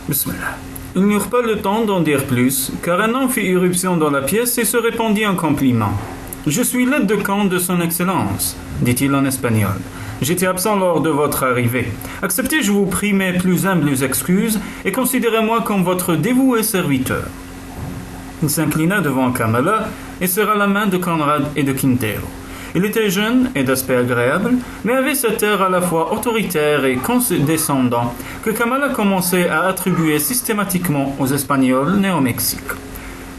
Bismillah. Ils n'eurent pas le temps d'en dire plus, car un homme fit irruption dans la pièce et se répandit en compliments. « Je suis l'aide de camp de son excellence, dit-il en espagnol. J'étais absent lors de votre arrivée. Acceptez, je vous prie, mes plus humbles excuses et considérez-moi comme votre dévoué serviteur. » Il s'inclina devant Kamala et serra la main de Conrad et de Quintero. Il était jeune et d'aspect agréable, mais avait cet air à la fois autoritaire et condescendant que Kamala commençait à attribuer systématiquement aux Espagnols nés au Mexique.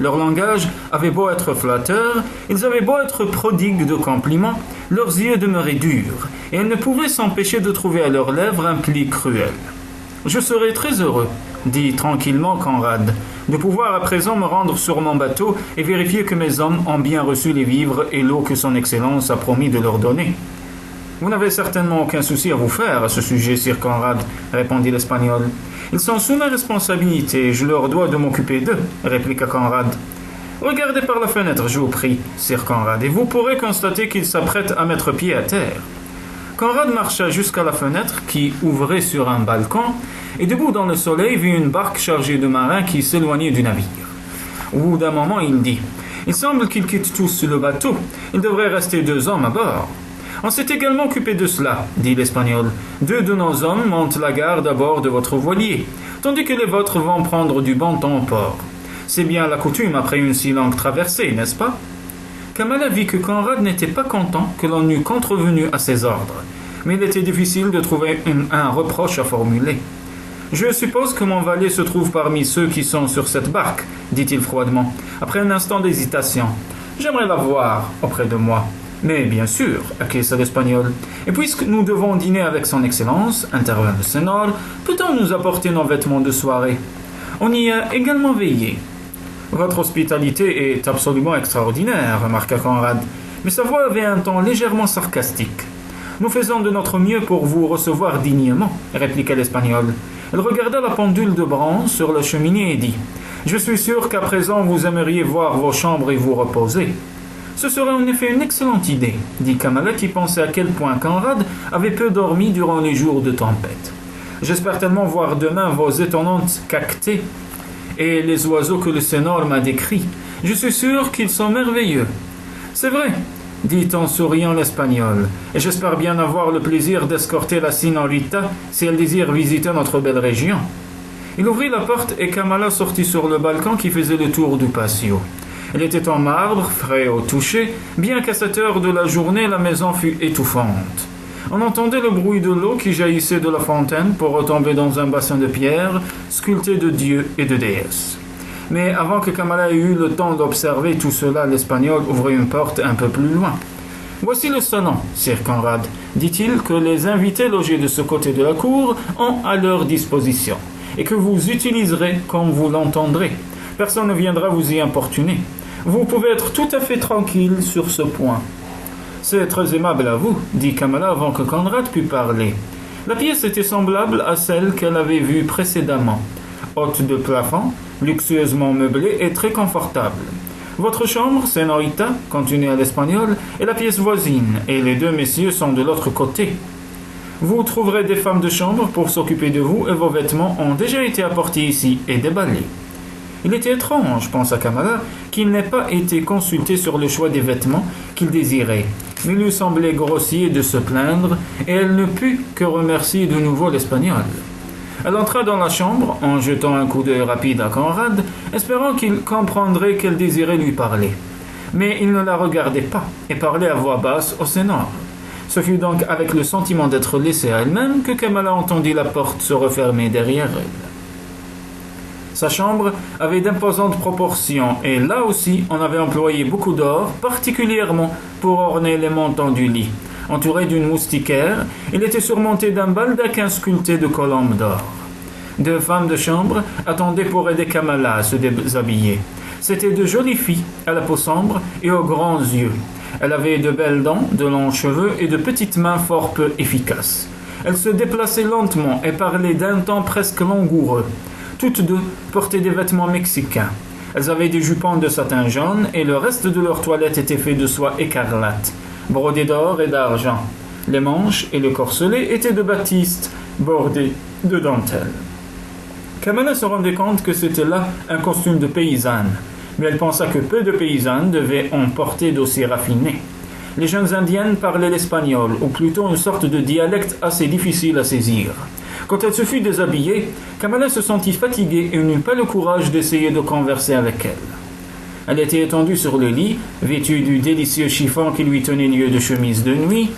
Leur langage avait beau être flatteur, ils avaient beau être prodigues de compliments, leurs yeux demeuraient durs, et elle ne pouvait s'empêcher de trouver à leurs lèvres un pli cruel. « Je serai très heureux, dit tranquillement Conrad, de pouvoir à présent me rendre sur mon bateau et vérifier que mes hommes ont bien reçu les vivres et l'eau que son excellence a promis de leur donner. »« Vous n'avez certainement aucun souci à vous faire à ce sujet, Sir Conrad, répondit l'Espagnol. »« Ils sont sous ma responsabilité et je leur dois de m'occuper d'eux, répliqua Conrad. »« Regardez par la fenêtre, je vous prie, Sir Conrad, et vous pourrez constater qu'ils s'apprêtent à mettre pied à terre. » Conrad marcha jusqu'à la fenêtre qui ouvrait sur un balcon et debout dans le soleil vit une barque chargée de marins qui s'éloignait du navire. Au bout d'un moment, il dit « Il semble qu'ils quittent tous le bateau. Il devrait rester 2 hommes à bord. »« On s'est également occupé de cela, dit l'Espagnol. 2 de nos hommes montent la garde à bord de votre voilier, tandis que les vôtres vont prendre du bon temps au port. C'est bien la coutume après une si longue traversée, n'est-ce pas ?» Kamala vit que Conrad n'était pas content que l'on eût contrevenu à ses ordres, mais il était difficile de trouver un reproche à formuler. « Je suppose que mon valet se trouve parmi ceux qui sont sur cette barque, dit-il froidement, après un instant d'hésitation. J'aimerais la voir auprès de moi. Mais bien sûr, acquiesça l'Espagnol. Et puisque nous devons dîner avec son excellence, intervint le Sénor, peut-on nous apporter nos vêtements de soirée? On y a également veillé. Votre hospitalité est absolument extraordinaire, remarqua Conrad, mais sa voix avait un ton légèrement sarcastique. Nous faisons de notre mieux pour vous recevoir dignement, répliqua l'Espagnol. Elle regarda la pendule de bronze sur la cheminée et dit « Je suis sûr qu'à présent vous aimeriez voir vos chambres et vous reposer. »« Ce serait en effet une excellente idée, dit Kamala qui pensait à quel point Conrad avait peu dormi durant les jours de tempête. J'espère tellement voir demain vos étonnantes cactées et les oiseaux que le Sénor m'a décrits. Je suis sûr qu'ils sont merveilleux. »« C'est vrai, dit en souriant l'Espagnol, et j'espère bien avoir le plaisir d'escorter la Signorita si elle désire visiter notre belle région. » Il ouvrit la porte et Kamala sortit sur le balcon qui faisait le tour du patio. Elle était en marbre, frais au toucher, bien qu'à cette heure de la journée la maison fût étouffante. On entendait le bruit de l'eau qui jaillissait de la fontaine pour retomber dans un bassin de pierre sculpté de dieux et de déesses. Mais avant que Kamala ait eu le temps d'observer tout cela, l'Espagnol ouvrit une porte un peu plus loin. « Voici le salon, Sir Conrad, dit-il, que les invités logés de ce côté de la cour ont à leur disposition, et que vous utiliserez comme vous l'entendrez. Personne ne viendra vous y importuner. Vous pouvez être tout à fait tranquille sur ce point. » « C'est très aimable à vous, dit Kamala avant que Conrad pût parler. La pièce était semblable à celle qu'elle avait vue précédemment, haute de plafond, luxueusement meublée et très confortable. Votre chambre, Senorita, continua l'Espagnol, est la pièce voisine, et les 2 messieurs sont de l'autre côté. Vous trouverez des femmes de chambre pour s'occuper de vous, et vos vêtements ont déjà été apportés ici et déballés. Il était étrange, pensa Kamala, qu'il n'ait pas été consulté sur le choix des vêtements qu'il désirait. Mais il lui semblait grossier de se plaindre, et elle ne put que remercier de nouveau l'Espagnol. Elle entra dans la chambre, en jetant un coup d'œil rapide à Conrad, espérant qu'il comprendrait qu'elle désirait lui parler. Mais il ne la regardait pas, et parlait à voix basse au Sénor. Ce fut donc avec le sentiment d'être laissée à elle-même que Kamala entendit la porte se refermer derrière elle. Sa chambre avait d'imposantes proportions et là aussi on avait employé beaucoup d'or, particulièrement pour orner les montants du lit. Entouré d'une moustiquaire, il était surmonté d'un baldaquin sculpté de colombes d'or. 2 femmes de chambre attendaient pour aider Kamala à se déshabiller. C'étaient de jolies filles, à la peau sombre et aux grands yeux. Elle avait de belles dents, de longs cheveux et de petites mains fort peu efficaces. Elles se déplaçaient lentement et parlaient d'un ton presque langoureux. Toutes 2 portaient des vêtements mexicains. Elles avaient des jupons de satin jaune et le reste de leur toilette était fait de soie écarlate, brodée d'or et d'argent. Les manches et le corselet étaient de batiste bordés de dentelle. Kamala se rendait compte que c'était là un costume de paysanne, mais elle pensa que peu de paysannes devaient en porter d'aussi raffinés. Les jeunes indiennes parlaient l'espagnol, ou plutôt une sorte de dialecte assez difficile à saisir. Quand elle se fut déshabillée, Kamala se sentit fatiguée et n'eut pas le courage d'essayer de converser avec elle. Elle était étendue sur le lit, vêtue du délicieux chiffon qui lui tenait lieu de chemise de nuit.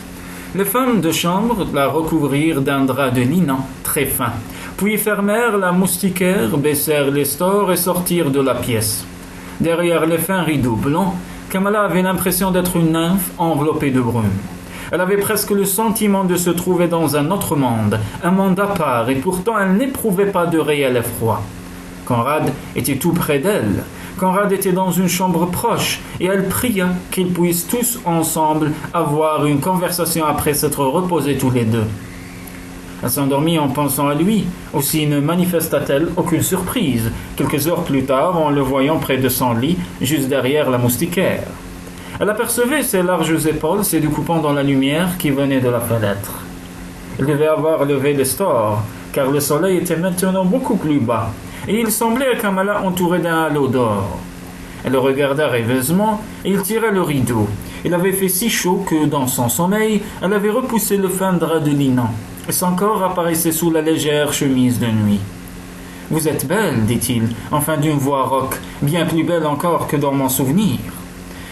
Les femmes de chambre la recouvrirent d'un drap de linan très fin, puis fermèrent la moustiquaire, baissèrent les stores et sortirent de la pièce. Derrière les fins rideaux blancs, Kamala avait l'impression d'être une nymphe enveloppée de brume. Elle avait presque le sentiment de se trouver dans un autre monde, un monde à part, et pourtant elle n'éprouvait pas de réel effroi. Conrad était tout près d'elle. Conrad était dans une chambre proche, et elle pria qu'ils puissent tous ensemble avoir une conversation après s'être reposés tous les deux. Elle s'endormit en pensant à lui, aussi ne manifesta-t-elle aucune surprise, quelques heures plus tard en le voyant près de son lit, juste derrière la moustiquaire. Elle apercevait ses larges épaules se découpant dans la lumière qui venait de la fenêtre. Il devait avoir levé les stores, car le soleil était maintenant beaucoup plus bas, et il semblait à Kamala entouré d'un halo d'or. Elle le regarda rêveusement, et il tira le rideau. Il avait fait si chaud que, dans son sommeil, elle avait repoussé le fin drap de linan, et son corps apparaissait sous la légère chemise de nuit. « Vous êtes belle, dit-il, enfin d'une voix rauque, bien plus belle encore que dans mon souvenir. »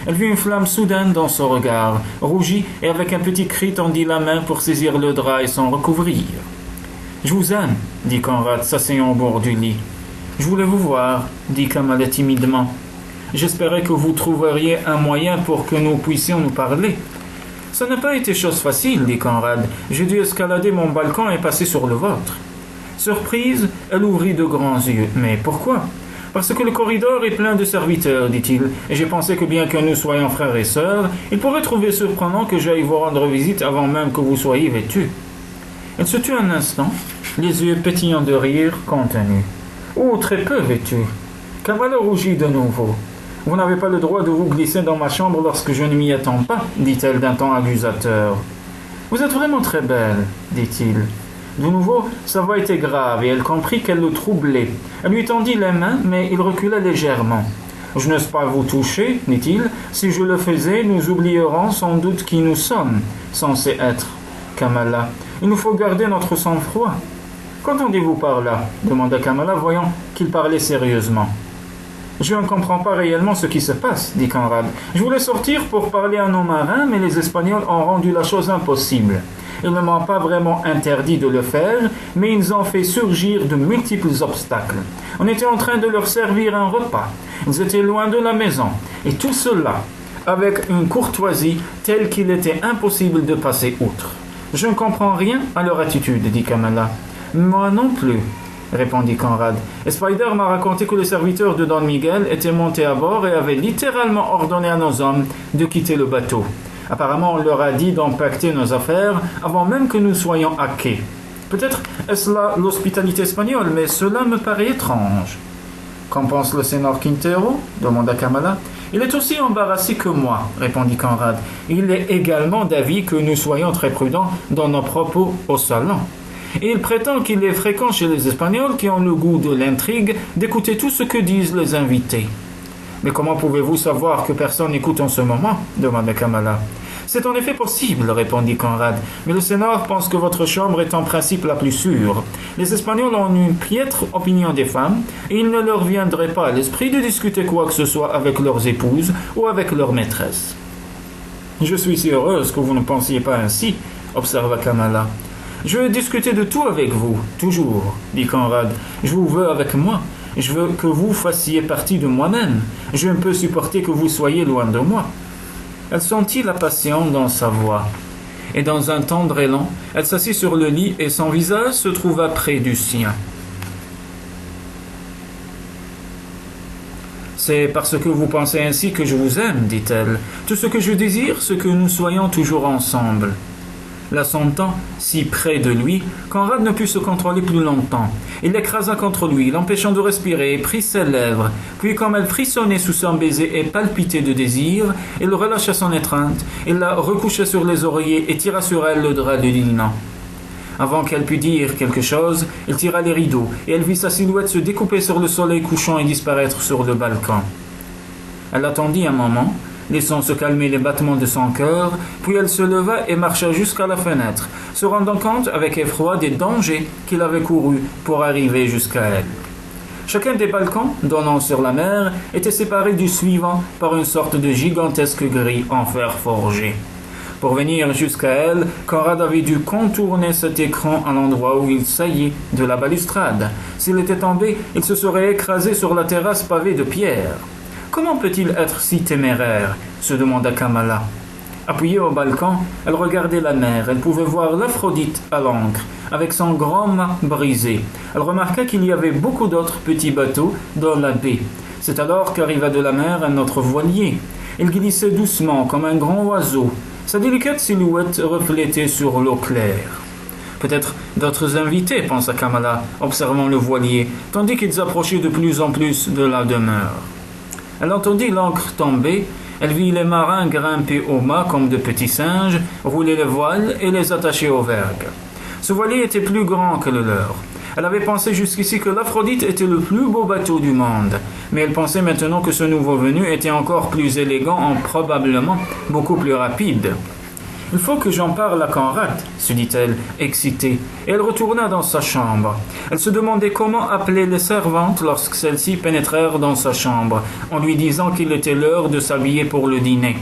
Elle vit une flamme soudaine dans son regard, rougit et avec un petit cri tendit la main pour saisir le drap et s'en recouvrir. « Je vous aime, dit Conrad, s'asseyant au bord du lit. « Je voulais vous voir, dit Kamala timidement. J'espérais que vous trouveriez un moyen pour que nous puissions nous parler. Ça n'a pas été chose facile, dit Conrad. J'ai dû escalader mon balcon et passer sur le vôtre. Surprise, elle ouvrit de grands yeux. Mais pourquoi ? Parce que le corridor est plein de serviteurs, dit-il, et j'ai pensé que bien que nous soyons frères et sœurs, il pourrait trouver surprenant que j'aille vous rendre visite avant même que vous soyez vêtus. Elle se tut un instant, les yeux pétillants de rire contenu. Oh, très peu vêtu. Kamala rougit de nouveau. Vous n'avez pas le droit de vous glisser dans ma chambre lorsque je ne m'y attends pas, dit-elle d'un ton accusateur. Vous êtes vraiment très belle, dit-il. De nouveau, sa voix était grave et elle comprit qu'elle le troublait. Elle lui tendit les mains, mais il recula légèrement. « Je n'ose pas vous toucher, dit-il. Si je le faisais, nous oublierions sans doute qui nous sommes, censés être. Kamala, il nous faut garder notre sang-froid. » « Qu'entendez-vous par là ?» demanda Kamala, voyant qu'il parlait sérieusement. « Je ne comprends pas réellement ce qui se passe, dit Conrad. Je voulais sortir pour parler à nos marins, mais les Espagnols ont rendu la chose impossible. Ils ne m'ont pas vraiment interdit de le faire, mais ils ont fait surgir de multiples obstacles. On était en train de leur servir un repas. Ils étaient loin de la maison. Et tout cela, avec une courtoisie telle qu'il était impossible de passer outre. Je ne comprends rien à leur attitude, dit Kamala. Moi non plus, répondit Conrad. Et Spider m'a raconté que les serviteurs de Don Miguel étaient montés à bord et avaient littéralement ordonné à nos hommes de quitter le bateau. Apparemment, on leur a dit d'empaqueter nos affaires avant même que nous soyons à quai. Peut-être est-ce là l'hospitalité espagnole, mais cela me paraît étrange. Qu'en pense le sénor Quintero ? demanda Kamala. Il est aussi embarrassé que moi, répondit Conrad. Il est également d'avis que nous soyons très prudents dans nos propos au salon. Et il prétend qu'il est fréquent chez les Espagnols qui ont le goût de l'intrigue d'écouter tout ce que disent les invités. « Mais comment pouvez-vous savoir que personne n'écoute en ce moment ?» demanda Kamala. « C'est en effet possible, répondit Conrad, mais le Sénat pense que votre chambre est en principe la plus sûre. Les Espagnols ont une piètre opinion des femmes, et il ne leur viendrait pas à l'esprit de discuter quoi que ce soit avec leurs épouses ou avec leurs maîtresses. »« Je suis si heureuse que vous ne pensiez pas ainsi, observa Kamala. »« Je veux discuter de tout avec vous, toujours, dit Conrad. Je vous veux avec moi. Je veux que vous fassiez partie de moi-même. Je ne peux supporter que vous soyez loin de moi. » Elle sentit la passion dans sa voix. Et dans un tendre élan, elle s'assit sur le lit et son visage se trouva près du sien. « C'est parce que vous pensez ainsi que je vous aime, dit-elle. Tout ce que je désire, c'est que nous soyons toujours ensemble. » La sentant si près de lui, Conrad ne put se contrôler plus longtemps. Il l'écrasa contre lui, l'empêchant de respirer, et prit ses lèvres. Puis, comme elle frissonnait sous son baiser et palpitait de désir, il relâcha son étreinte, il la recoucha sur les oreillers et tira sur elle le drap de linan. Avant qu'elle pût dire quelque chose, il tira les rideaux et elle vit sa silhouette se découper sur le soleil couchant et disparaître sur le balcon. Elle attendit un moment, laissant se calmer les battements de son cœur, puis elle se leva et marcha jusqu'à la fenêtre, se rendant compte avec effroi des dangers qu'il avait courus pour arriver jusqu'à elle. Chacun des balcons donnant sur la mer était séparé du suivant par une sorte de gigantesque grille en fer forgé. Pour venir jusqu'à elle, Conrad avait dû contourner cet écran à l'endroit où il saillait de la balustrade. S'il était tombé, il se serait écrasé sur la terrasse pavée de pierre. Comment peut-il être si téméraire? Se demanda Kamala. Appuyée au balcon, elle regardait la mer. Elle pouvait voir l'Aphrodite à l'ancre, avec son grand mât brisé. Elle remarqua qu'il y avait beaucoup d'autres petits bateaux dans la baie. C'est alors qu'arriva de la mer un autre voilier. Il glissait doucement comme un grand oiseau. Sa délicate silhouette reflétait sur l'eau claire. Peut-être d'autres invités, pensa Kamala, observant le voilier, tandis qu'ils approchaient de plus en plus de la demeure. Elle entendit l'ancre tomber. Elle vit les marins grimper au mât comme de petits singes, rouler les voiles et les attacher aux vergues. Ce voilier était plus grand que le leur. Elle avait pensé jusqu'ici que l'Aphrodite était le plus beau bateau du monde, mais elle pensait maintenant que ce nouveau venu était encore plus élégant et probablement beaucoup plus rapide. « Il faut que j'en parle à Conrad », se dit-elle, excitée, et elle retourna dans sa chambre. Elle se demandait comment appeler les servantes lorsque celles-ci pénétrèrent dans sa chambre, en lui disant qu'il était l'heure de s'habiller pour le dîner.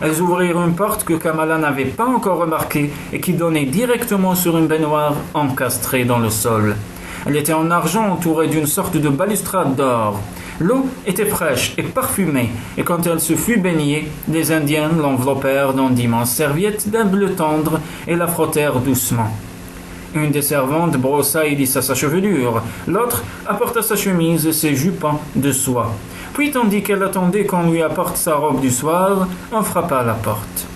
Elles ouvrirent une porte que Kamala n'avait pas encore remarquée et qui donnait directement sur une baignoire encastrée dans le sol. Elle était en argent entourée d'une sorte de balustrade d'or. L'eau était fraîche et parfumée, et quand elle se fut baignée, les Indiens l'enveloppèrent dans d'immenses serviettes d'un bleu tendre et la frottèrent doucement. Une des servantes brossa et lissa sa chevelure, l'autre apporta sa chemise et ses jupons de soie. Puis, tandis qu'elle attendait qu'on lui apporte sa robe du soir, on frappa à la porte.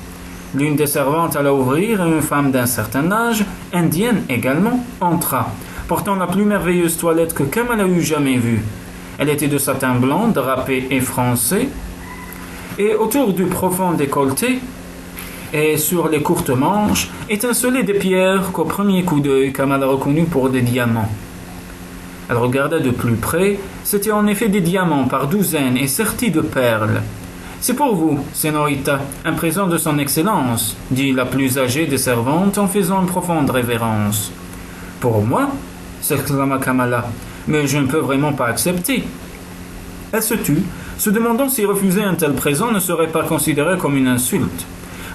L'une des servantes alla ouvrir et une femme d'un certain âge, indienne également, entra, portant la plus merveilleuse toilette que Kamala eût jamais vue. Elle était de satin blanc, drapée et froncée, et autour du profond décolleté et sur les courtes manches étincelaient des pierres qu'au premier coup d'œil Kamala reconnut pour des diamants. Elle regarda de plus près, c'étaient en effet des diamants par douzaines et sertis de perles. « C'est pour vous, Senorita, un présent de son excellence, » dit la plus âgée des servantes en faisant une profonde révérence. « Pour moi ?» s'exclama Kamala. « Mais je ne peux vraiment pas accepter. » Elle se tut, se demandant si refuser un tel présent ne serait pas considéré comme une insulte.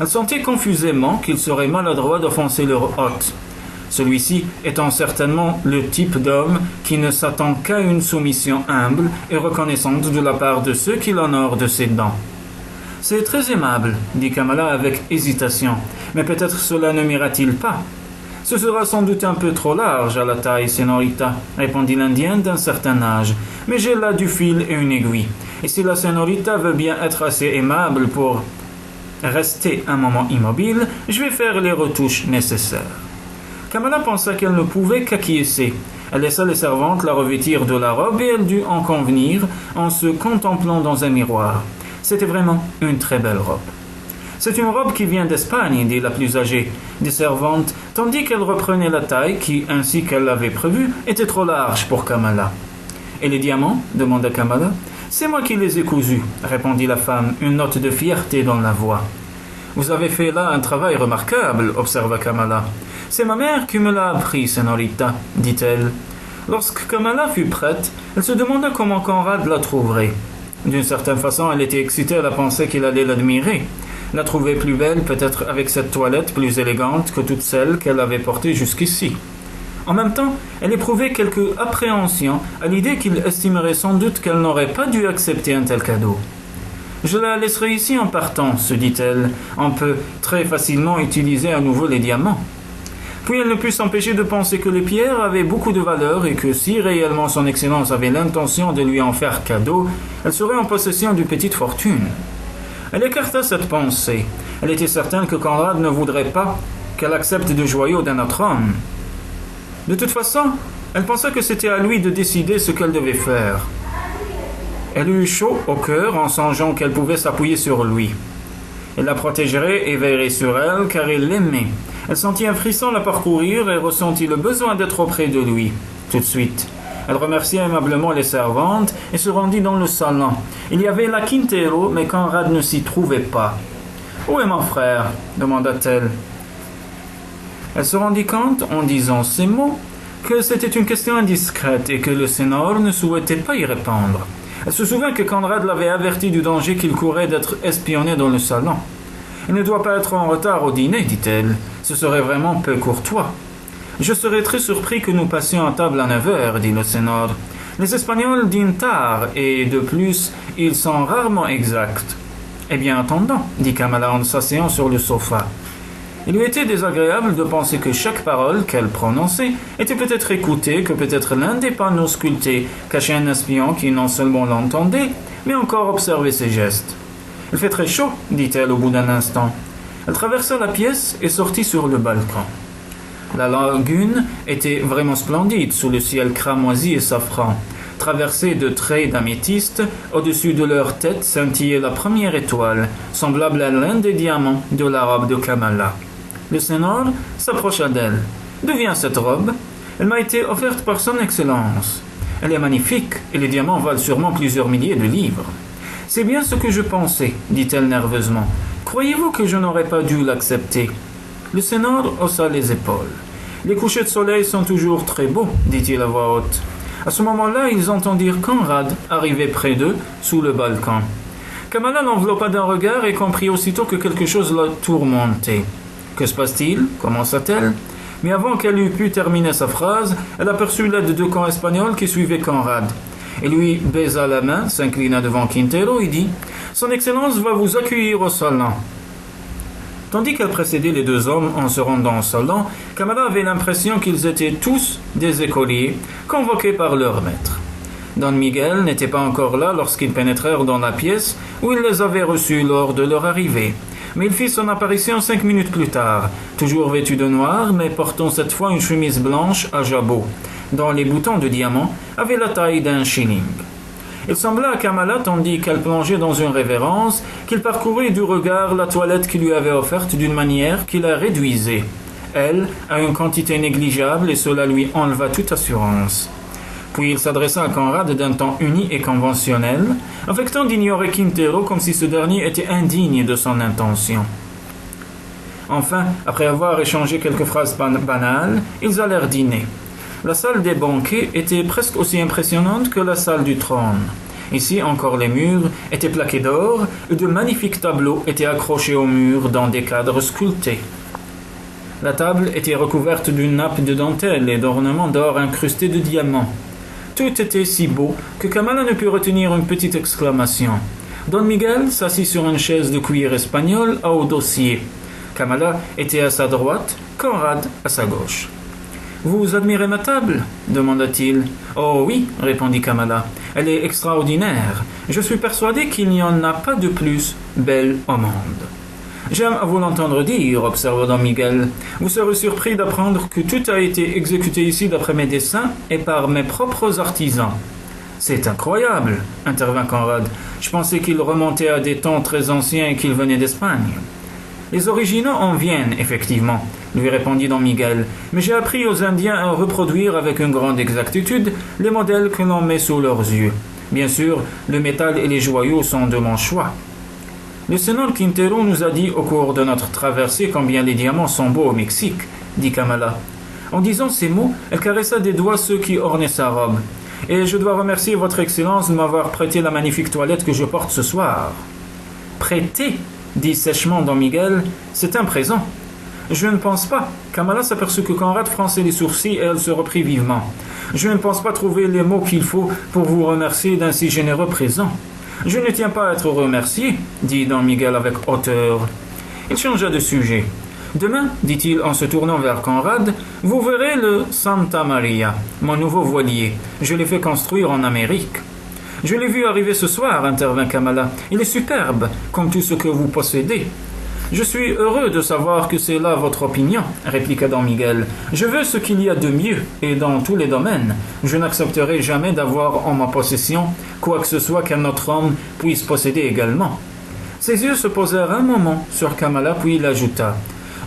Elle sentait confusément qu'il serait maladroit d'offenser leur hôte, celui-ci étant certainement le type d'homme qui ne s'attend qu'à une soumission humble et reconnaissante de la part de ceux qui l'honorent de ses dons. « C'est très aimable, » dit Kamala avec hésitation, « mais peut-être cela ne m'ira-t-il pas. » « Ce sera sans doute un peu trop large à la taille, Senorita, » répondit l'Indien d'un certain âge, « mais j'ai là du fil et une aiguille, et si la Senorita veut bien être assez aimable pour rester un moment immobile, je vais faire les retouches nécessaires. » Kamala pensa qu'elle ne pouvait qu'acquiescer. Elle laissa les servantes la revêtir de la robe et elle dut en convenir en se contemplant dans un miroir. C'était vraiment une très belle robe. « C'est une robe qui vient d'Espagne, » dit la plus âgée des servantes, tandis qu'elle reprenait la taille qui, ainsi qu'elle l'avait prévu, était trop large pour Kamala. « Et les diamants ?» demanda Kamala. « C'est moi qui les ai cousus, » répondit la femme, une note de fierté dans la voix. « Vous avez fait là un travail remarquable, » observa Kamala. « C'est ma mère qui me l'a appris, Senorita, » dit-elle. Lorsque Kamala fut prête, elle se demanda comment Conrad la trouverait. D'une certaine façon, elle était excitée à la pensée qu'il allait l'admirer. La trouver plus belle, peut-être avec cette toilette plus élégante que toutes celles qu'elle avait portées jusqu'ici. En même temps, elle éprouvait quelque appréhension à l'idée qu'il estimerait sans doute qu'elle n'aurait pas dû accepter un tel cadeau. « Je la laisserai ici en partant, » se dit-elle. « On peut très facilement utiliser à nouveau les diamants. » Puis elle ne put s'empêcher de penser que les pierres avaient beaucoup de valeur et que si réellement son Excellence avait l'intention de lui en faire cadeau, elle serait en possession d'une petite fortune. Elle écarta cette pensée. Elle était certaine que Conrad ne voudrait pas qu'elle accepte des joyaux d'un autre homme. De toute façon, elle pensa que c'était à lui de décider ce qu'elle devait faire. Elle eut chaud au cœur en songeant qu'elle pouvait s'appuyer sur lui. Elle la protégerait et veillerait sur elle car il l'aimait. Elle sentit un frisson la parcourir et ressentit le besoin d'être auprès de lui. Tout de suite, elle remercia aimablement les servantes et se rendit dans le salon. Il y avait là Quintero, mais Conrad ne s'y trouvait pas. « Où est mon frère ?» demanda-t-elle. Elle se rendit compte, en disant ces mots, que c'était une question indiscrète et que le Sénor ne souhaitait pas y répondre. Elle se souvint que Conrad l'avait averti du danger qu'il courait d'être espionné dans le salon. « Il ne doit pas être en retard au dîner, dit-elle. Ce serait vraiment peu courtois. »« Je serais très surpris que nous passions à table à 9 heures, dit le Sénor. Les Espagnols dînent tard et, de plus, ils sont rarement exacts. »« Eh bien, attendons, dit Kamala en s'asseyant sur le sofa. Il lui était désagréable de penser que chaque parole qu'elle prononçait était peut-être écoutée, que peut-être l'un des panneaux sculptés cachait un espion qui non seulement l'entendait, mais encore observait ses gestes. « Il fait très chaud, dit-elle au bout d'un instant. Elle traversa la pièce et sortit sur le balcon. La lagune était vraiment splendide sous le ciel cramoisi et safran. Traversée de traits d'améthyste, au-dessus de leur tête scintillait la première étoile, semblable à l'un des diamants de la robe de Kamala. Le Sénor s'approcha d'elle. « D'où vient cette robe ? Elle m'a été offerte par son Excellence. Elle est magnifique et les diamants valent sûrement plusieurs milliers de livres. » « C'est bien ce que je pensais, dit-elle nerveusement. Croyez-vous que je n'aurais pas dû l'accepter ? » Le Sénor haussa les épaules. « Les couchers de soleil sont toujours très beaux, dit-il à voix haute. » À ce moment-là, ils entendirent Conrad arriver près d'eux, sous le balcon. Kamala l'enveloppa d'un regard et comprit aussitôt que quelque chose la tourmentait. « Que se passe-t-il » commença-t-elle. Mais avant qu'elle eût pu terminer sa phrase, elle aperçut l'aide de camp espagnol qui suivait Conrad. Et lui baisa la main, s'inclina devant Quintero et dit « Son Excellence va vous accueillir au salon. » Tandis qu'elle précédait les deux hommes en se rendant au salon, Kamala avait l'impression qu'ils étaient tous des écoliers, convoqués par leur maître. Don Miguel n'était pas encore là lorsqu'ils pénétrèrent dans la pièce où il les avait reçus lors de leur arrivée. Mais il fit son apparition 5 minutes plus tard, toujours vêtu de noir, mais portant cette fois une chemise blanche à jabot, dont les boutons de diamant avaient la taille d'un shilling. Il sembla à Kamala, tandis qu'elle plongeait dans une révérence, qu'il parcourait du regard la toilette qu'il lui avait offerte d'une manière qui la réduisait. Elle, à une quantité négligeable, et cela lui enleva toute assurance. Puis il s'adressa à Conrad d'un ton uni et conventionnel, affectant d'ignorer Quintero comme si ce dernier était indigne de son intention. Enfin, après avoir échangé quelques phrases banales, ils allèrent dîner. La salle des banquets était presque aussi impressionnante que la salle du trône. Ici, encore les murs étaient plaqués d'or et de magnifiques tableaux étaient accrochés aux murs dans des cadres sculptés. La table était recouverte d'une nappe de dentelle et d'ornements d'or incrustés de diamants. Tout était si beau que Kamala ne put retenir une petite exclamation. Don Miguel s'assit sur une chaise de cuir espagnol à haut dossier. Kamala était à sa droite, Conrad à sa gauche. « Vous admirez ma table » demanda-t-il. « Oh oui » répondit Kamala. « Elle est extraordinaire. Je suis persuadé qu'il n'y en a pas de plus belle au monde. » « J'aime à vous l'entendre dire, observa Don Miguel. Vous serez surpris d'apprendre que tout a été exécuté ici d'après mes dessins et par mes propres artisans. » « C'est incroyable, intervint Conrad. Je pensais qu'il remontait à des temps très anciens et qu'il venait d'Espagne. » « Les originaux en viennent, effectivement, lui répondit Don Miguel, mais j'ai appris aux Indiens à reproduire avec une grande exactitude les modèles que l'on met sous leurs yeux. Bien sûr, le métal et les joyaux sont de mon choix. Le Sénor Quintero nous a dit au cours de notre traversée combien les diamants sont beaux au Mexique, dit Kamala. En disant ces mots, elle caressa des doigts ceux qui ornaient sa robe. Et je dois remercier votre Excellence de m'avoir prêté la magnifique toilette que je porte ce soir. Prêter, dit sèchement Don Miguel, c'est un présent. Je ne pense pas. Kamala s'aperçut que Conrad fronçait les sourcils et elle se reprit vivement. Je ne pense pas trouver les mots qu'il faut pour vous remercier d'un si généreux présent. Je ne tiens pas à être remercié, dit Don Miguel avec hauteur. Il changea de sujet. Demain, dit-il en se tournant vers Conrad, vous verrez le Santa Maria, mon nouveau voilier. Je l'ai fait construire en Amérique. Je l'ai vu arriver ce soir, intervint Kamala. Il est superbe, comme tout ce que vous possédez. Je suis heureux de savoir que c'est là votre opinion, répliqua Don Miguel. Je veux ce qu'il y a de mieux, et dans tous les domaines. Je n'accepterai jamais d'avoir en ma possession quoi que ce soit qu'un autre homme puisse posséder également. Ses yeux se posèrent un moment sur Kamala, puis il ajouta.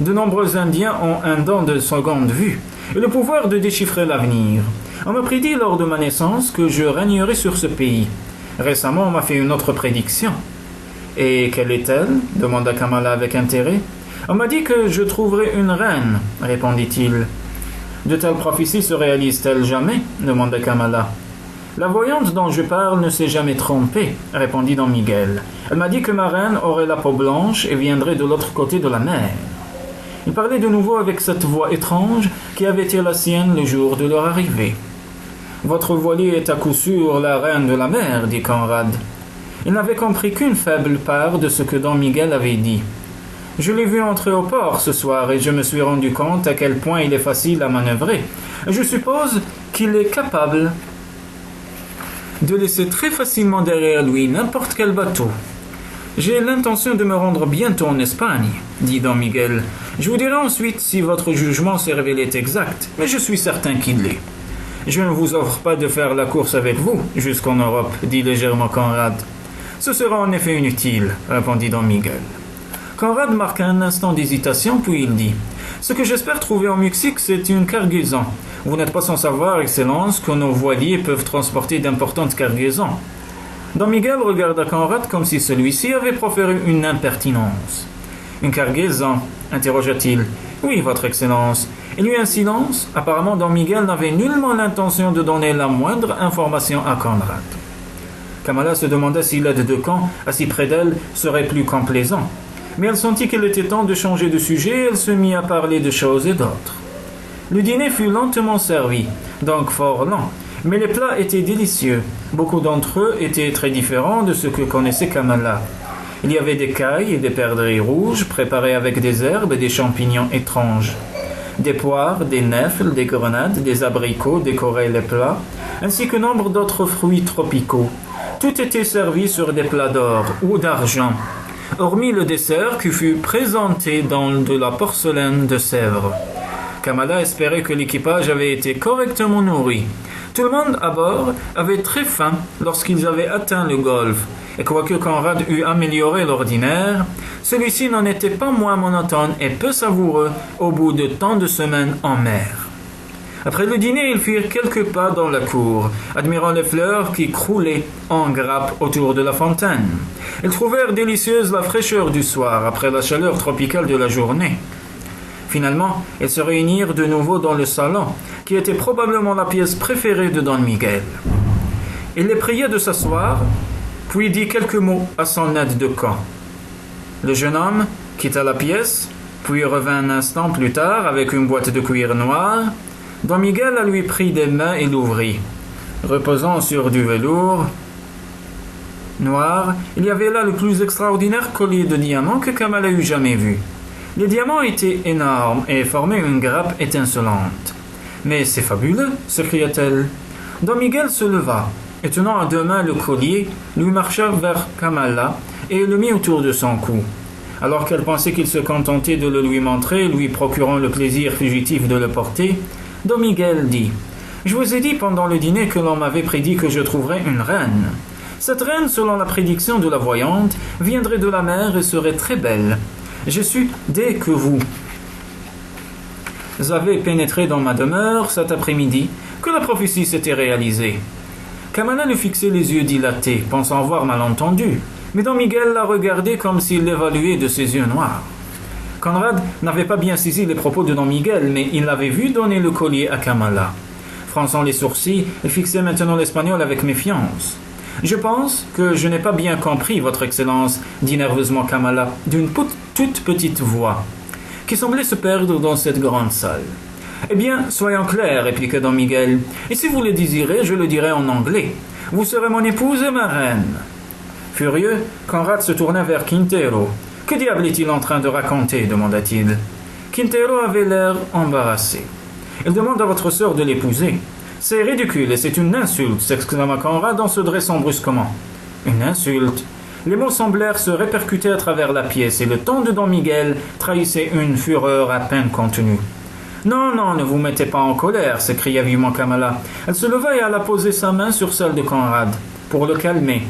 De nombreux Indiens ont un don de seconde vue et le pouvoir de déchiffrer l'avenir. On m'a prédit lors de ma naissance que je régnerai sur ce pays. Récemment, on m'a fait une autre prédiction. Et quelle est-elle? Demanda Kamala avec intérêt. On m'a dit que je trouverais une reine, répondit-il. De telles prophéties se réalisent-elles jamais? Demanda Kamala. La voyante dont je parle ne s'est jamais trompée, répondit Don Miguel. Elle m'a dit que ma reine aurait la peau blanche et viendrait de l'autre côté de la mer. Il parlait de nouveau avec cette voix étrange qui avait été la sienne le jour de leur arrivée. Votre voilier est à coup sûr la reine de la mer, dit Conrad. Il n'avait compris qu'une faible part de ce que Don Miguel avait dit. Je l'ai vu entrer au port ce soir et je me suis rendu compte à quel point il est facile à manœuvrer. Je suppose qu'il est capable de laisser très facilement derrière lui n'importe quel bateau. J'ai l'intention de me rendre bientôt en Espagne, dit Don Miguel. Je vous dirai ensuite si votre jugement s'est révélé exact, mais je suis certain qu'il l'est. Je ne vous offre pas de faire la course avec vous jusqu'en Europe, dit légèrement Conrad. Ce sera en effet inutile, répondit Don Miguel. Conrad marqua un instant d'hésitation, puis il dit « Ce que j'espère trouver au Mexique, c'est une cargaison. Vous n'êtes pas sans savoir, Excellence, que nos voiliers peuvent transporter d'importantes cargaisons. » Don Miguel regarda Conrad comme si celui-ci avait proféré une impertinence. « Une cargaison ?» interrogea-t-il. « Oui, Votre Excellence. » Il y eut un silence. Apparemment, Don Miguel n'avait nullement l'intention de donner la moindre information à Conrad. Kamala se demanda si l'aide de camp, assis près d'elle, serait plus complaisant. Mais elle sentit qu'il était temps de changer de sujet et elle se mit à parler de choses et d'autres. Le dîner fut lentement servi, donc fort lent, mais les plats étaient délicieux. Beaucoup d'entre eux étaient très différents de ce que connaissait Kamala. Il y avait des cailles et des perdrix rouges préparées avec des herbes et des champignons étranges. Des poires, des nèfles, des grenades, des abricots décoraient les plats, ainsi que nombre d'autres fruits tropicaux. Tout était servi sur des plats d'or ou d'argent, hormis le dessert qui fut présenté dans de la porcelaine de Sèvres. Kamala espérait que l'équipage avait été correctement nourri. Tout le monde à bord avait très faim lorsqu'ils avaient atteint le golfe, et quoique Conrad eût amélioré l'ordinaire, celui-ci n'en était pas moins monotone et peu savoureux au bout de tant de semaines en mer. Après le dîner, ils firent quelques pas dans la cour, admirant les fleurs qui croulaient en grappes autour de la fontaine. Ils trouvèrent délicieuse la fraîcheur du soir après la chaleur tropicale de la journée. Finalement, ils se réunirent de nouveau dans le salon, qui était probablement la pièce préférée de Don Miguel. Il les pria de s'asseoir, puis dit quelques mots à son aide de camp. Le jeune homme quitta la pièce, puis revint un instant plus tard avec une boîte de cuir noir. Don Miguel la lui prit des mains et l'ouvrit. Reposant sur du velours noir, il y avait là le plus extraordinaire collier de diamants que Kamala eût jamais vu. Les diamants étaient énormes et formaient une grappe étincelante. « Mais c'est fabuleux !» s'écria-t-elle. Don Miguel se leva, et tenant à deux mains le collier, lui marcha vers Kamala et le mit autour de son cou. Alors qu'elle pensait qu'il se contentait de le lui montrer, lui procurant le plaisir fugitif de le porter, Don Miguel dit « Je vous ai dit pendant le dîner que l'on m'avait prédit que je trouverais une reine. Cette reine, selon la prédiction de la voyante, viendrait de la mer et serait très belle. Je suis dès que vous avez pénétré dans ma demeure cet après-midi que la prophétie s'était réalisée. » Kamala lui fixait les yeux dilatés, pensant voir malentendu, mais Don Miguel la regardait comme s'il l'évaluait de ses yeux noirs. Conrad n'avait pas bien saisi les propos de Don Miguel, mais il l'avait vu donner le collier à Kamala. Fronçant les sourcils, il fixait maintenant l'Espagnol avec méfiance. « Je pense que je n'ai pas bien compris, Votre Excellence, » dit nerveusement Kamala, d'une toute petite voix, qui semblait se perdre dans cette grande salle. « Eh bien, soyons clairs, répliqua Don Miguel, et si vous le désirez, je le dirai en anglais. Vous serez mon épouse et ma reine. » Furieux, Conrad se tourna vers Quintero. « Que diable est-il en train de raconter ?» demanda-t-il. Quintero avait l'air embarrassé. « Il demande à votre sœur de l'épouser. »« C'est ridicule et c'est une insulte !» s'exclama Conrad en se dressant brusquement. « Une insulte ?» Les mots semblèrent se répercuter à travers la pièce et le ton de Don Miguel trahissait une fureur à peine contenue. « Non, non, ne vous mettez pas en colère !» s'écria vivement Kamala. Elle se leva et alla poser sa main sur celle de Conrad, pour le calmer.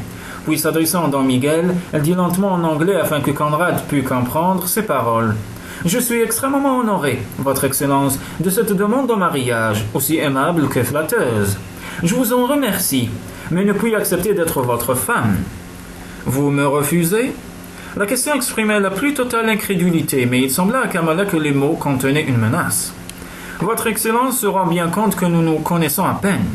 Puis s'adressant à Don Miguel, elle dit lentement en anglais afin que Conrad pût comprendre ses paroles. « Je suis extrêmement honoré, Votre Excellence, de cette demande en mariage, aussi aimable que flatteuse. Je vous en remercie, mais ne puis accepter d'être votre femme. Vous me refusez? La question exprimait la plus totale incrédulité, mais il sembla à Kamala que les mots contenaient une menace. Votre Excellence se rend bien compte que nous nous connaissons à peine.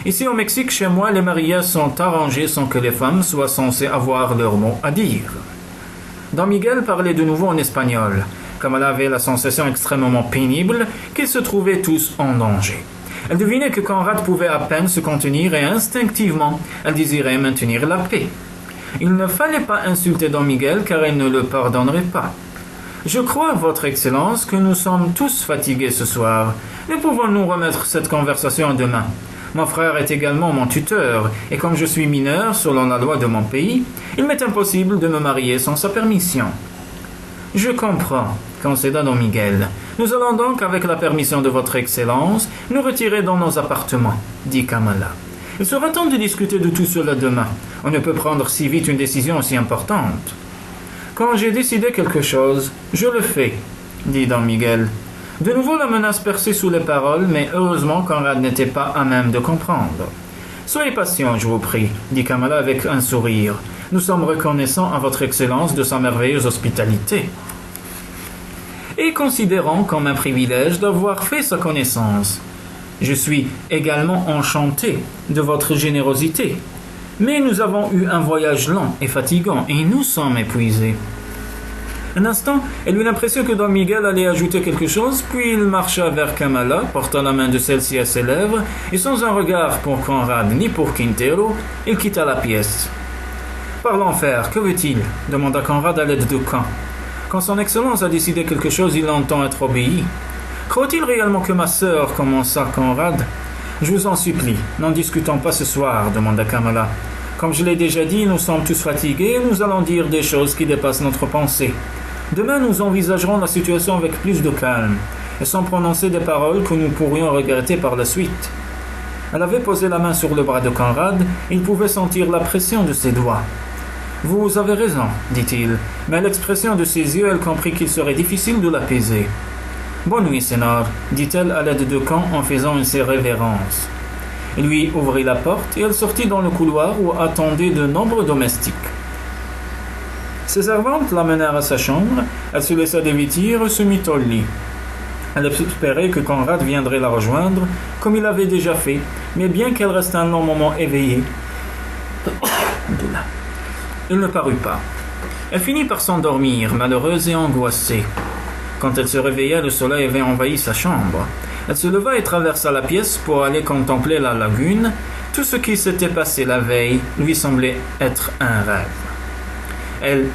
Ici au Mexique, chez moi, les mariages sont arrangés sans que les femmes soient censées avoir leur mot à dire. Don Miguel parlait de nouveau en espagnol. Kamala avait la sensation extrêmement pénible qu'ils se trouvaient tous en danger. Elle devinait que Conrad pouvait à peine se contenir et instinctivement, elle désirait maintenir la paix. Il ne fallait pas insulter Don Miguel car elle ne le pardonnerait pas. Je crois, Votre Excellence, que nous sommes tous fatigués ce soir. Nous pouvons-nous remettre cette conversation à demain? Mon frère est également mon tuteur, et comme je suis mineur selon la loi de mon pays, il m'est impossible de me marier sans sa permission. Je comprends, concéda Don Miguel. Nous allons donc, avec la permission de Votre Excellence, nous retirer dans nos appartements, dit Kamala. Il sera temps de discuter de tout cela demain. On ne peut prendre si vite une décision aussi importante. Quand j'ai décidé quelque chose, je le fais, dit Don Miguel. De nouveau la menace perçait sous les paroles, mais heureusement Conrad n'était pas à même de comprendre. Soyez patient, je vous prie, dit Kamala avec un sourire. Nous sommes reconnaissants à Votre Excellence de sa merveilleuse hospitalité. Et considérons comme un privilège d'avoir fait sa connaissance. Je suis également enchanté de votre générosité. Mais nous avons eu un voyage long et fatigant, et nous sommes épuisés. Un instant, elle eut l'impression que Don Miguel allait ajouter quelque chose, puis il marcha vers Kamala, portant la main de celle-ci à ses lèvres, et sans un regard pour Conrad ni pour Quintero, il quitta la pièce. « Parlons faire, que veut-il » demanda Conrad à l'aide de Camp. Quand son Excellence a décidé quelque chose, il entend être obéi. « Croit-il réellement que ma sœur commença, Conrad ?»« Je vous en supplie, n'en discutons pas ce soir, » demanda Kamala. « Comme je l'ai déjà dit, nous sommes tous fatigués, nous allons dire des choses qui dépassent notre pensée. Demain, nous envisagerons la situation avec plus de calme, et sans prononcer des paroles que nous pourrions regretter par la suite. » Elle avait posé la main sur le bras de Conrad, et il pouvait sentir la pression de ses doigts. « Vous avez raison, dit-il, mais à l'expression de ses yeux, elle comprit qu'il serait difficile de l'apaiser. « Bonne nuit, Sénor, dit-elle à l'aide de Camp en faisant une révérences. Il lui ouvrit la porte et elle sortit dans le couloir où attendaient de nombreux domestiques. Ses servantes l'amenèrent à sa chambre, elle se laissa dévêtir et se mit au lit. Elle espérait que Conrad viendrait la rejoindre, comme il avait déjà fait, mais bien qu'elle reste un long moment éveillée, il ne parut pas. Elle finit par s'endormir, malheureuse et angoissée. Quand elle se réveilla, le soleil avait envahi sa chambre. Elle se leva et traversa la pièce pour aller contempler la lagune. Tout ce qui s'était passé la veille lui semblait être un rêve. Elle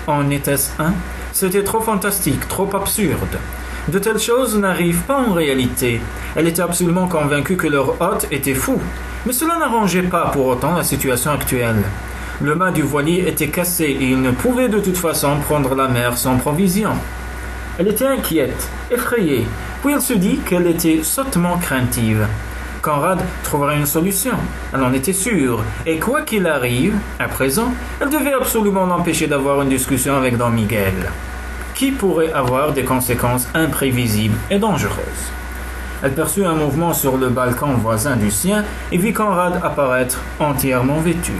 en était-ce un? C'était trop fantastique, trop absurde. De telles choses n'arrivent pas en réalité. Elle était absolument convaincue que leur hôte était fou. Mais cela n'arrangeait pas pour autant la situation actuelle. Le mât du voilier était cassé et il ne pouvait de toute façon prendre la mer sans provision. Elle était inquiète, effrayée, puis elle se dit qu'elle était sottement craintive. Conrad trouverait une solution, elle en était sûre, et quoi qu'il arrive, à présent, elle devait absolument l'empêcher d'avoir une discussion avec Don Miguel, qui pourrait avoir des conséquences imprévisibles et dangereuses. Elle perçut un mouvement sur le balcon voisin du sien et vit Conrad apparaître entièrement vêtu.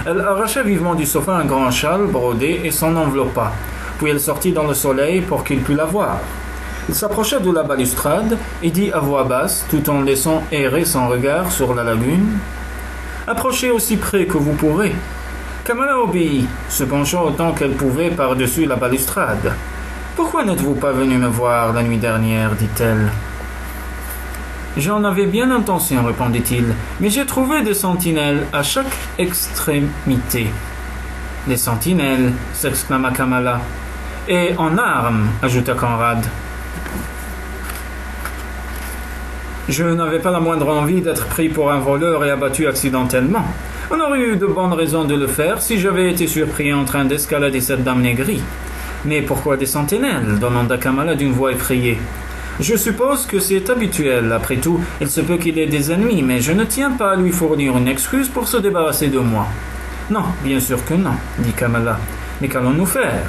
Elle arracha vivement du sofa un grand châle brodé et s'en enveloppa. Puis elle sortit dans le soleil pour qu'il pût la voir. Il s'approcha de la balustrade et dit à voix basse, tout en laissant errer son regard sur la lagune, « Approchez aussi près que vous pourrez. » Kamala obéit, se penchant autant qu'elle pouvait par-dessus la balustrade. « Pourquoi n'êtes-vous pas venu me voir la nuit dernière ?» dit-elle. « J'en avais bien l'intention, répondit-il, mais j'ai trouvé des sentinelles à chaque extrémité. »« Des sentinelles » s'exclama Kamala. « Et en armes » ajouta Conrad. Je n'avais pas la moindre envie d'être pris pour un voleur et abattu accidentellement. On aurait eu de bonnes raisons de le faire si j'avais été surpris en train d'escalader cette dame négrie. Mais pourquoi des sentinelles ? Demanda Kamala d'une voix effrayée. Je suppose que c'est habituel. Après tout, il se peut qu'il ait des ennemis, mais je ne tiens pas à lui fournir une excuse pour se débarrasser de moi. Non, bien sûr que non, dit Kamala. Mais qu'allons-nous faire ?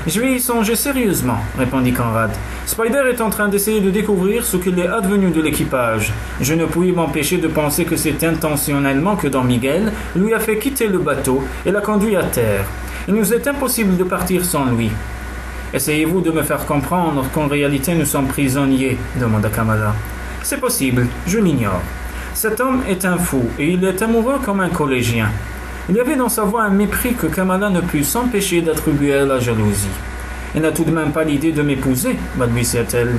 Je vais y songer sérieusement, répondit Conrad. Spider est en train d'essayer de découvrir ce qu'il est advenu de l'équipage. Je ne puis m'empêcher de penser que c'est intentionnellement que Don Miguel lui a fait quitter le bateau et l'a conduit à terre. Il nous est impossible de partir sans lui. Essayez-vous de me faire comprendre qu'en réalité nous sommes prisonniers, demanda Kamala. C'est possible, je l'ignore. Cet homme est un fou et il est amoureux comme un collégien. Il y avait dans sa voix un mépris que Kamala ne put s'empêcher d'attribuer à la jalousie. « Il n'a tout de même pas l'idée de m'épouser, balbutia-t-elle.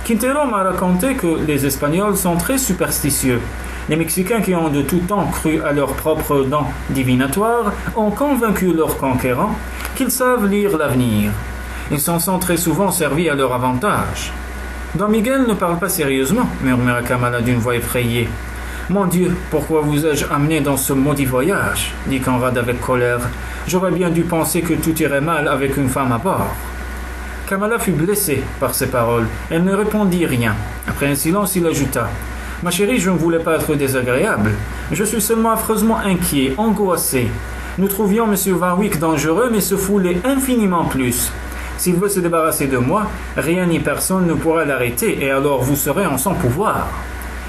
Quintero m'a raconté que les Espagnols sont très superstitieux. Les Mexicains qui ont de tout temps cru à leurs propres dons divinatoires ont convaincu leurs conquérants qu'ils savent lire l'avenir. Ils s'en sont très souvent servis à leur avantage. » « Don Miguel ne parle pas sérieusement, murmura Kamala d'une voix effrayée. « Mon Dieu, pourquoi vous ai-je amené dans ce maudit voyage » dit Conrad avec colère. « J'aurais bien dû penser que tout irait mal avec une femme à bord. » Kamala fut blessée par ces paroles. Elle ne répondit rien. Après un silence, il ajouta. « Ma chérie, je ne voulais pas être désagréable. Je suis seulement affreusement inquiet, angoissé. Nous trouvions M. Van Wyck dangereux, mais ce fou l'est infiniment plus. S'il veut se débarrasser de moi, rien ni personne ne pourra l'arrêter, et alors vous serez en son pouvoir. »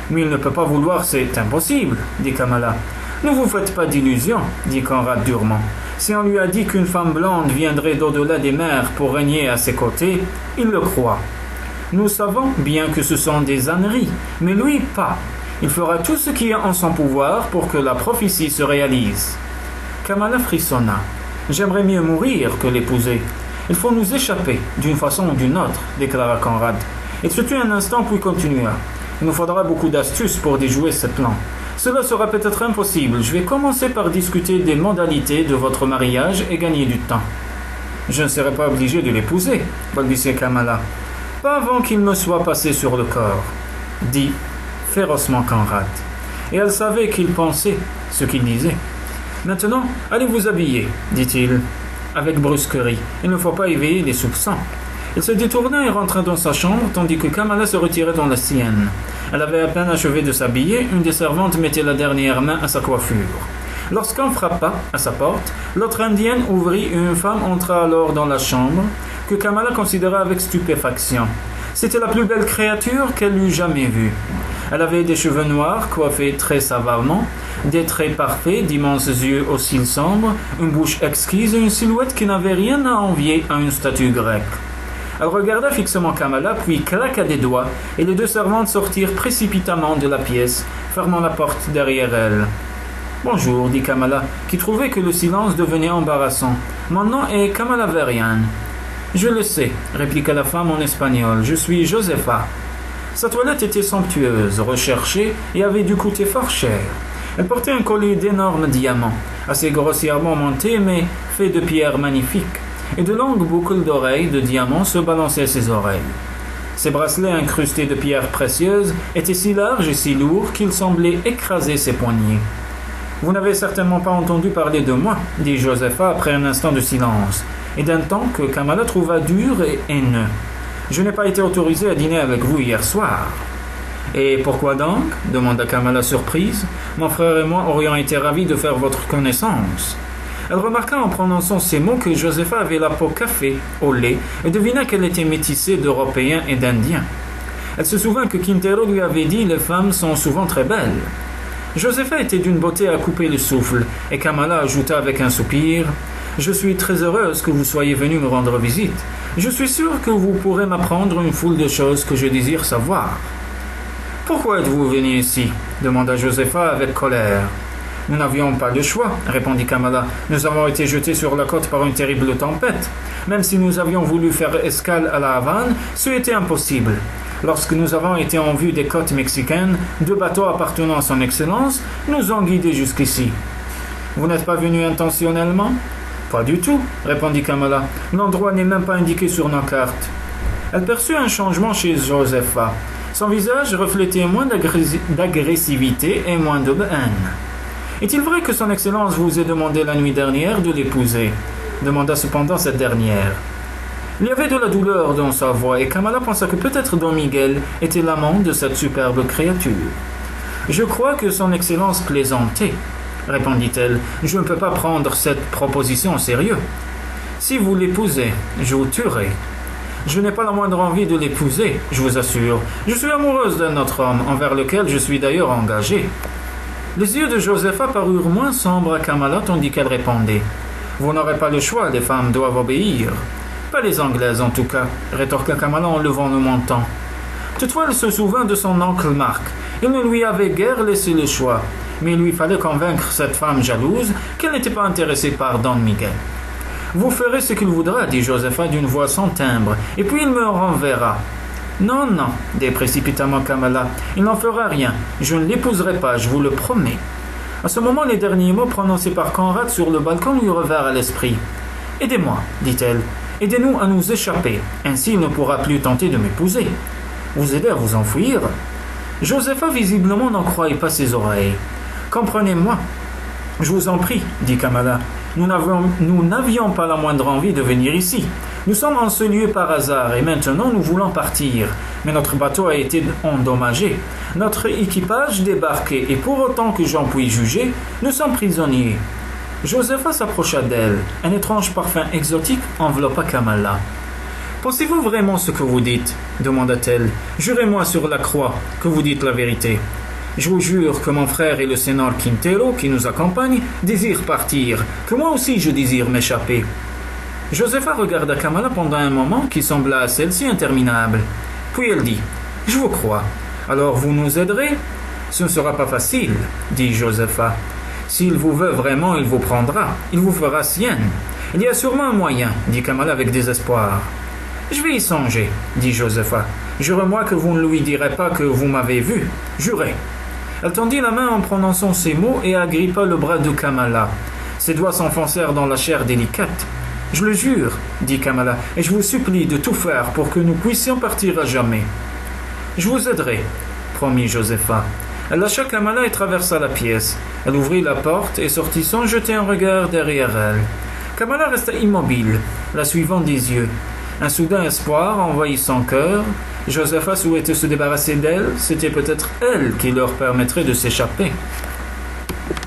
« Mais il ne peut pas vouloir, c'est impossible, dit Kamala. « Ne vous faites pas d'illusions, dit Conrad durement. Si on lui a dit qu'une femme blonde viendrait d'au-delà des mers pour régner à ses côtés, il le croit. Nous savons bien que ce sont des âneries, mais lui pas. Il fera tout ce qui est en son pouvoir pour que la prophétie se réalise. » Kamala frissonna. « J'aimerais mieux mourir que l'épouser. Il faut nous échapper, d'une façon ou d'une autre, déclara Conrad. Il se tut un instant puis continua. Il nous faudra beaucoup d'astuces pour déjouer ce plan. Cela sera peut-être impossible. Je vais commencer par discuter des modalités de votre mariage et gagner du temps. Je ne serai pas obligé de l'épouser, balbutia Kamala. Pas avant qu'il me soit passé sur le corps, dit férocement Conrad. Et elle savait qu'il pensait ce qu'il disait. Maintenant, allez vous habiller, dit-il, avec brusquerie. Il ne faut pas éveiller les soupçons. Il se détourna et rentra dans sa chambre, tandis que Kamala se retirait dans la sienne. Elle avait à peine achevé de s'habiller, une des servantes mettait la dernière main à sa coiffure. Lorsqu'on frappa à sa porte, l'autre indienne ouvrit et une femme entra alors dans la chambre, que Kamala considéra avec stupéfaction. C'était la plus belle créature qu'elle eût jamais vue. Elle avait des cheveux noirs coiffés très savamment, des traits parfaits, d'immenses yeux aux cils sombres, une bouche exquise et une silhouette qui n'avait rien à envier à une statue grecque. Elle regarda fixement Kamala, puis claqua des doigts, et les deux servantes sortirent précipitamment de la pièce, fermant la porte derrière elle. « Bonjour, dit Kamala, qui trouvait que le silence devenait embarrassant. Mon nom est Kamala Verian. »« Je le sais, répliqua la femme en espagnol. Je suis Josefa. » Sa toilette était somptueuse, recherchée, et avait dû coûter fort cher. Elle portait un collier d'énormes diamants, assez grossièrement monté, mais fait de pierres magnifiques. Et de longues boucles d'oreilles de diamants se balançaient à ses oreilles. Ses bracelets incrustés de pierres précieuses étaient si larges et si lourds qu'ils semblaient écraser ses poignets. « Vous n'avez certainement pas entendu parler de moi, dit Josefa après un instant de silence, et d'un ton que Kamala trouva dur et haineux. « Je n'ai pas été autorisé à dîner avec vous hier soir. »« Et pourquoi donc ?» demanda Kamala surprise. « Mon frère et moi aurions été ravis de faire votre connaissance. » Elle remarqua en prononçant ces mots que Josefa avait la peau café, au lait, et devina qu'elle était métissée d'Européens et d'Indiens. Elle se souvint que Quintero lui avait dit « Les femmes sont souvent très belles ». Josefa était d'une beauté à couper le souffle, et Kamala ajouta avec un soupir « Je suis très heureuse que vous soyez venu me rendre visite. Je suis sûre que vous pourrez m'apprendre une foule de choses que je désire savoir. »« Pourquoi êtes-vous venu ici ?» demanda Josefa avec colère. « Nous n'avions pas le choix, répondit Kamala. Nous avons été jetés sur la côte par une terrible tempête. Même si nous avions voulu faire escale à la Havane, ce était impossible. Lorsque nous avons été en vue des côtes mexicaines, 2 bateaux appartenant à son Excellence nous ont guidés jusqu'ici. Vous n'êtes pas venu intentionnellement ? Pas du tout, répondit Kamala. L'endroit n'est même pas indiqué sur nos cartes. Elle perçut un changement chez Josefa. Son visage reflétait moins d'agressivité et moins de haine. Est-il vrai que son Excellence vous ait demandé la nuit dernière de l'épouser ? Demanda cependant cette dernière. Il y avait de la douleur dans sa voix et Kamala pensa que peut-être Don Miguel était l'amant de cette superbe créature. Je crois que son Excellence plaisantait, répondit-elle. Je ne peux pas prendre cette proposition au sérieux. Si vous l'épousez, je vous tuerai. Je n'ai pas la moindre envie de l'épouser, je vous assure. Je suis amoureuse d'un autre homme, envers lequel je suis d'ailleurs engagée. Les yeux de Josepha parurent moins sombres à Kamala tandis qu'elle répondait. Vous n'aurez pas le choix, les femmes doivent obéir. Pas les Anglaises en tout cas, rétorqua Kamala en levant le menton. Toutefois, elle se souvint de son oncle Marc. Il ne lui avait guère laissé le choix, mais il lui fallait convaincre cette femme jalouse qu'elle n'était pas intéressée par Don Miguel. Vous ferez ce qu'il voudra, dit Josepha d'une voix sans timbre, et puis il me renverra. Non, non, dit précipitamment Kamala, il n'en fera rien. Je ne l'épouserai pas, je vous le promets. À ce moment, les derniers mots prononcés par Conrad sur le balcon lui revinrent à l'esprit. Aidez-moi, dit-elle. Aidez-nous à nous échapper. Ainsi, il ne pourra plus tenter de m'épouser. Vous aider à vous enfuir? Josepha, visiblement, n'en croyait pas ses oreilles. Comprenez-moi. Je vous en prie, dit Kamala. Nous n'avions pas la moindre envie de venir ici. Nous sommes en ce lieu par hasard et maintenant nous voulons partir. Mais notre bateau a été endommagé. Notre équipage débarqué et pour autant que j'en puis juger, nous sommes prisonniers. Josepha s'approcha d'elle. Un étrange parfum exotique enveloppa Kamala. Pensez-vous vraiment ce que vous dites? Demanda-t-elle. Jurez-moi sur la croix que vous dites la vérité. Je vous jure que mon frère et le sénor Quintero, qui nous accompagne, désirent partir, que moi aussi je désire m'échapper. Josepha regarda Kamala pendant un moment qui sembla à celle-ci interminable. Puis elle dit, « Je vous crois. Alors vous nous aiderez ?»« Ce ne sera pas facile, dit Josepha. S'il vous veut vraiment, il vous prendra. Il vous fera sienne. Il y a sûrement un moyen, dit Kamala avec désespoir. Je vais y songer, dit Josepha. Jurez-moi que vous ne lui direz pas que vous m'avez vu. Jurez. Elle tendit la main en prononçant ces mots et agrippa le bras de Kamala. Ses doigts s'enfoncèrent dans la chair délicate. Je le jure, dit Kamala, et je vous supplie de tout faire pour que nous puissions partir à jamais. Je vous aiderai, promit Josepha. Elle lâcha Kamala et traversa la pièce. Elle ouvrit la porte et sortit sans jeter un regard derrière elle. Kamala resta immobile, la suivant des yeux. Un soudain espoir envahit son cœur. Josepha souhaitait se débarrasser d'elle. C'était peut-être elle qui leur permettrait de s'échapper.